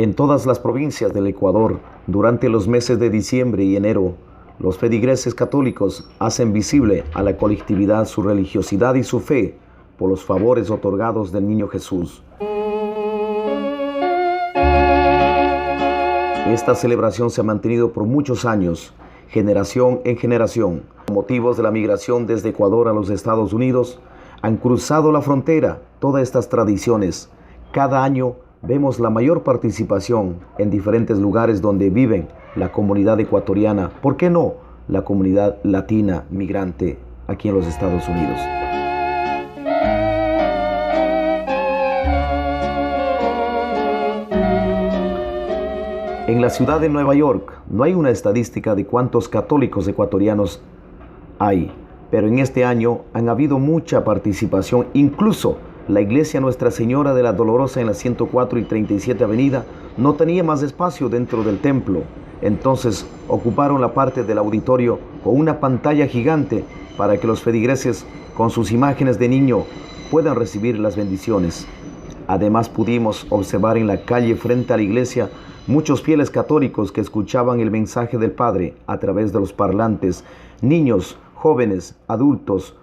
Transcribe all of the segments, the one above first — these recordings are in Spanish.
En todas las provincias del Ecuador, durante los meses de diciembre y enero, los feligreses católicos hacen visible a la colectividad su religiosidad y su fe por los favores otorgados del Niño Jesús. Esta celebración se ha mantenido por muchos años, generación en generación. Por motivos de la migración desde Ecuador a los Estados Unidos, han cruzado la frontera todas estas tradiciones. Cada año vemos la mayor participación en diferentes lugares donde viven la comunidad ecuatoriana, ¿por qué no la comunidad latina migrante aquí en los Estados Unidos? En la ciudad de Nueva York no hay una estadística de cuántos católicos ecuatorianos hay, pero en este año han habido mucha participación. Incluso la iglesia Nuestra Señora de la Dolorosa en la 104 y 37 Avenida no tenía más espacio dentro del templo. Entonces ocuparon la parte del auditorio con una pantalla gigante para que los feligreses con sus imágenes de niño puedan recibir las bendiciones. Además pudimos observar en la calle frente a la iglesia muchos fieles católicos que escuchaban el mensaje del Padre a través de los parlantes. Niños, jóvenes, adultos,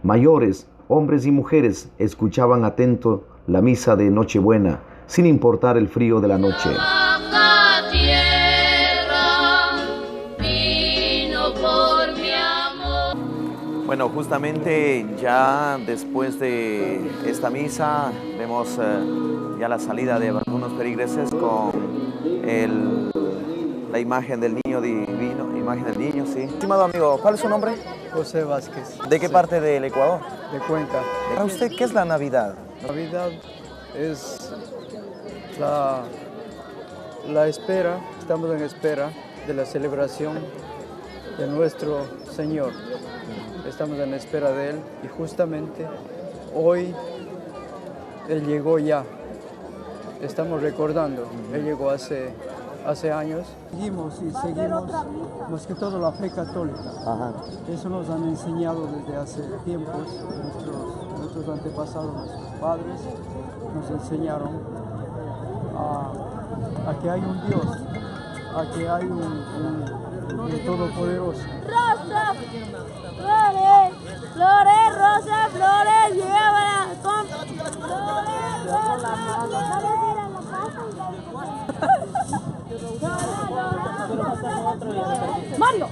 mayores, hombres y mujeres escuchaban atento la misa de Nochebuena, sin importar el frío de la noche. Bueno, justamente ya después de esta misa vemos ya la salida de algunos feligreses con la imagen del niño divino, imagen del niño, sí. Estimado amigo, ¿cuál es su nombre? José Vázquez. ¿De qué parte del Ecuador? De Cuenca. ¿Para usted qué es la Navidad? Navidad es la espera, estamos en espera de la celebración de nuestro Señor. Estamos en espera de Él y justamente hoy Él llegó ya. Estamos recordando, Él llegó hace años. Seguimos más que todo la fe católica. Ajá. Eso nos han enseñado desde hace tiempos, nuestros antepasados, nuestros padres nos enseñaron a que hay un Dios, a que hay un Todopoderoso. Rosa, flores, flores, rosa, flores, llévala con flores, rosa, flores. Mario.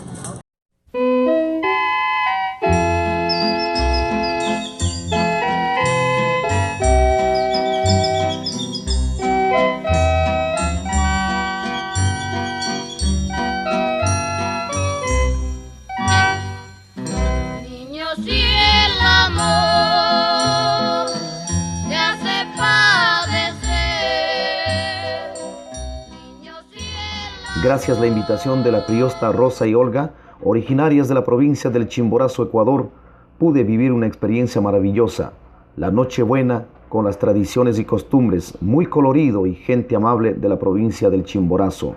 Gracias a la invitación de la priosta Rosa y Olga, originarias de la provincia del Chimborazo, Ecuador, pude vivir una experiencia maravillosa. La Nochebuena con las tradiciones y costumbres, muy colorido y gente amable de la provincia del Chimborazo.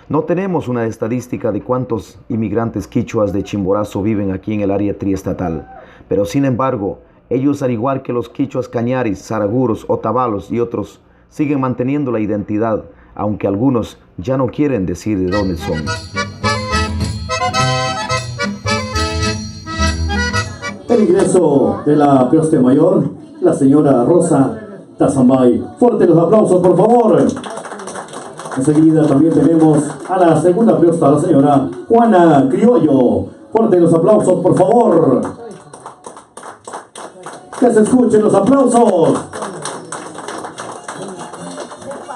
No tenemos una estadística de cuántos inmigrantes quichuas de Chimborazo viven aquí en el área triestatal, pero sin embargo, ellos al igual que los quichuas cañaris, saraguros, otavalos y otros, siguen manteniendo la identidad, aunque algunos ya no quieren decir de dónde son. El ingreso de la prioste mayor, la señora Rosa Tazambay. Fuerte los aplausos, por favor. Enseguida también tenemos a la segunda priosta, la señora Juana Criollo. Fuerte los aplausos, por favor. Que se escuchen los aplausos.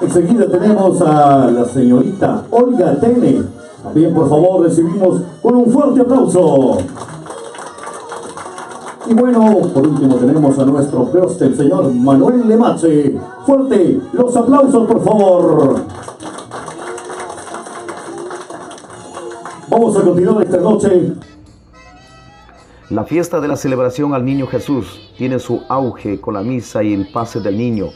Enseguida tenemos a la señorita Olga Tene, Bien, por favor, recibimos con un fuerte aplauso. Y bueno, por último tenemos a nuestro peoste, el señor Manuel Lemache. Fuerte, los aplausos, por favor. Vamos a continuar esta noche. La fiesta de la celebración al Niño Jesús tiene su auge con la misa y el pase del niño,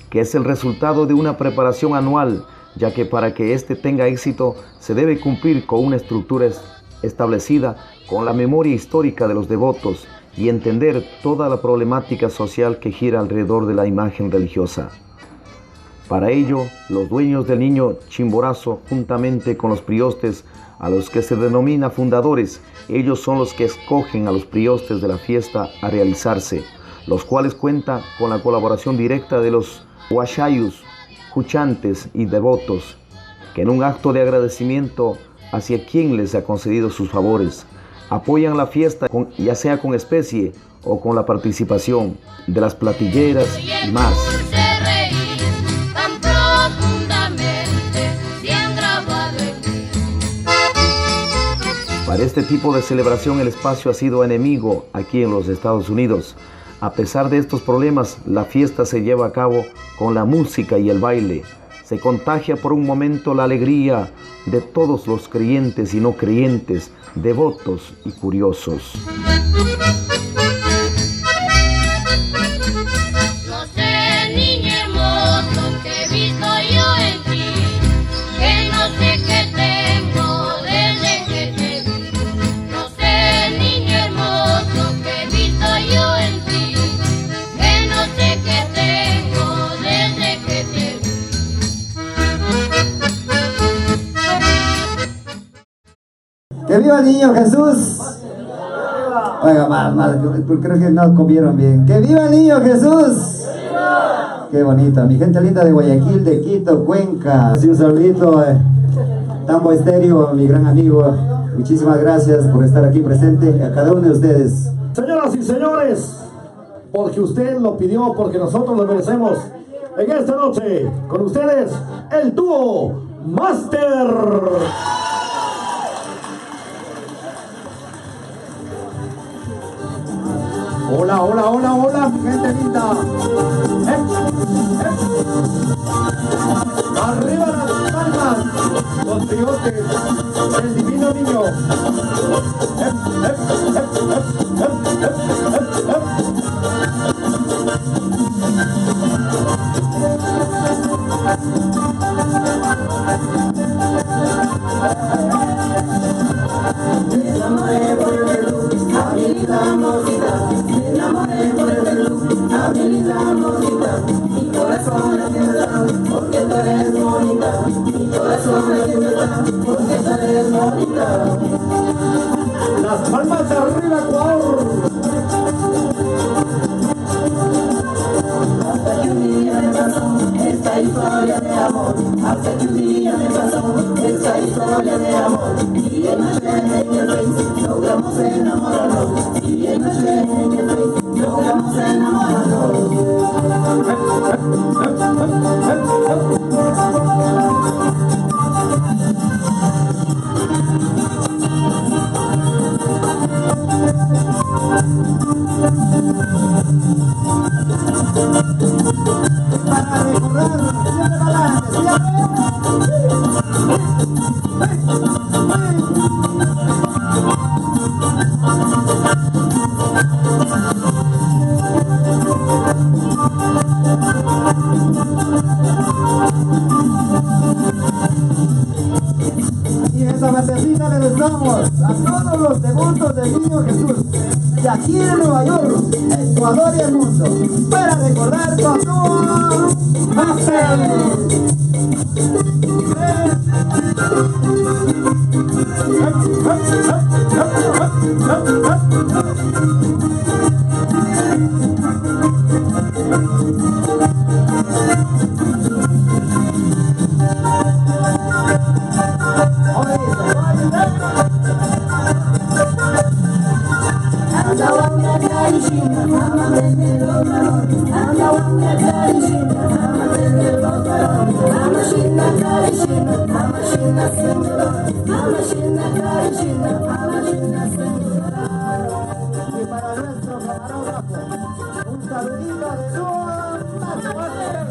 que es el resultado de una preparación anual, ya que para que éste tenga éxito se debe cumplir con una estructura establecida con la memoria histórica de los devotos y entender toda la problemática social que gira alrededor de la imagen religiosa. Para ello, los dueños del niño Chimborazo, juntamente con los priostes, a los que se denomina fundadores, ellos son los que escogen a los priostes de la fiesta a realizarse, los cuales cuentan con la colaboración directa de los huachayus, juchantes y devotos, que en un acto de agradecimiento hacia quien les ha concedido sus favores, apoyan la fiesta ya sea con especie o con la participación de las platilleras y más. Para este tipo de celebración el espacio ha sido enemigo aquí en los Estados Unidos. A pesar de estos problemas, la fiesta se lleva a cabo con la música y el baile. Se contagia por un momento la alegría de todos los creyentes y no creyentes, devotos y curiosos. No sé, niño hermoso, que he visto yo en ti, que no sé qué tengo desde que te vi. No sé, niño hermoso, que he visto yo en ti, que no sé qué tengo desde que te vi. ¡Que viva el niño Jesús! Oiga, más, creo que no comieron bien. ¡Que viva el niño Jesús! ¡Qué bonito! Mi gente linda de Guayaquil, de Quito, Cuenca. Así un saludito, Tambo Estéreo, mi gran amigo. Muchísimas gracias por estar aquí presente, a cada uno de ustedes. Señoras y señores, porque usted lo pidió, porque nosotros lo merecemos. En esta noche, con ustedes, el dúo Master. Hola, hola, hola, hola, mi gente linda. Arriba las palmas, los triotes, el divino niño. Las palmas arriba, Ecuador. Hasta que un día me pasó esta historia de amor. Hasta que un día me pasó esta historia de amor. Y en noche en el Face logramos enamorarnos. Y en noche en el Face logramos enamorarnos. Para recordar, siempre para y esa basecita le deseamos a todos los devotos del Niño Jesús de aquí en Nueva York, Ecuador y el mundo, para recordar tu amor. I'm Y para nuestro camarógrafo, un saludito de Dúo Más Fuerte.